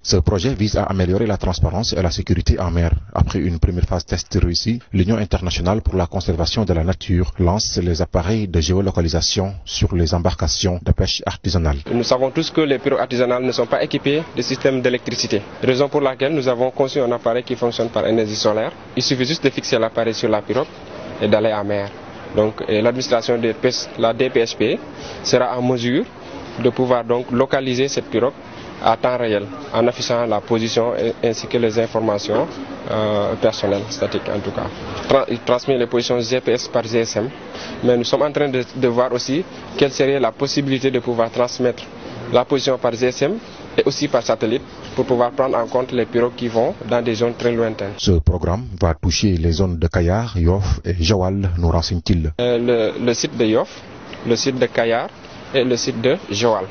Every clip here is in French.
Ce projet vise à améliorer la transparence et la sécurité en mer. Après une première phase test réussie, l'Union internationale pour la conservation de la nature lance les appareils de géolocalisation sur les embarcations de pêche artisanale. Nous savons tous que les pirogues artisanales ne sont pas équipées de systèmes d'électricité, raison pour laquelle nous avons conçu un appareil qui fonctionne par énergie solaire. Il suffit juste de fixer l'appareil sur la pirogue et d'aller en mer. Donc l'administration des pêches, la DPHP, sera en mesure de pouvoir donc localiser cette pirogue à temps réel en affichant la position ainsi que les informations personnelles, statiques en tout cas. Il transmet les positions GPS par GSM, mais nous sommes en train de voir aussi quelle serait la possibilité de pouvoir transmettre la position par GSM et aussi par satellite pour pouvoir prendre en compte les pirogues qui vont dans des zones très lointaines. Ce programme va toucher les zones de Kayar, Yoff et Joal, nous renseigne-t-il. Le site de Yoff, le site de Kayar et le site de Joal.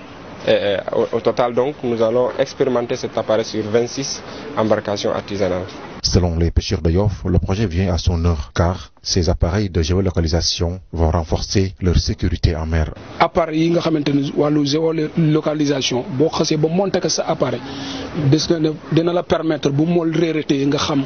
Et au total, donc, nous allons expérimenter cet appareil sur 26 embarcations artisanales. Selon les pêcheurs de Yoff, le projet vient à son heure car ces appareils de géolocalisation vont renforcer leur sécurité en mer. Appareil yi nga xamanteni walu géolocalisation bo xasse ba monter ko sa appareil dina la permettre bu mol rérété nga xam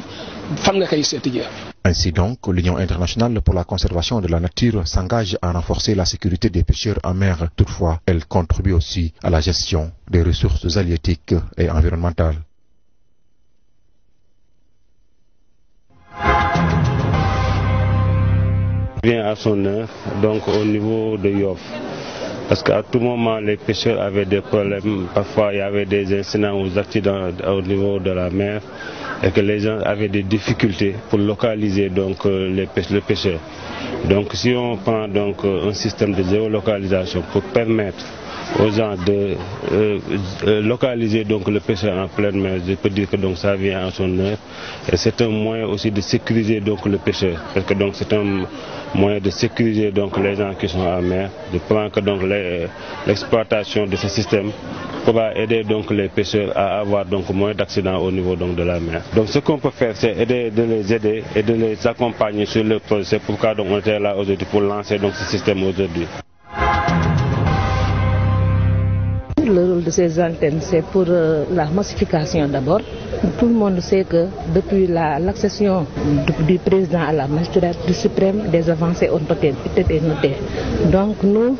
fan nga kay séti jé. Ainsi donc, l'Union internationale pour la conservation de la nature s'engage à renforcer la sécurité des pêcheurs en mer. Toutefois, elle contribue aussi à la gestion des ressources halieutiques et environnementales. Vient à son heure, donc au niveau de Yoff. Parce qu'à tout moment, les pêcheurs avaient des problèmes. Parfois, il y avait des incidents ou accidents au niveau de la mer et que les gens avaient des difficultés pour localiser donc le pêcheur. Donc, si on prend donc un système de géolocalisation pour permettre aux gens de localiser donc le pêcheur en pleine mer, je peux dire que donc ça vient à son heure. Et c'est un moyen aussi de sécuriser donc le pêcheur, parce que donc c'est un moyen de sécuriser donc les gens qui sont en mer. Je pense que donc l'exploitation de ce système pourra aider donc les pêcheurs à avoir donc moins d'accidents au niveau donc de la mer. Donc ce qu'on peut faire, c'est de les aider et de les accompagner sur le projet. C'est pourquoi donc on est là aujourd'hui pour lancer donc ce système aujourd'hui. Le rôle de ces antennes, c'est pour la massification d'abord. Tout le monde sait que depuis l'accession du président à la magistrature suprême, des avancées ont été notées. Donc nous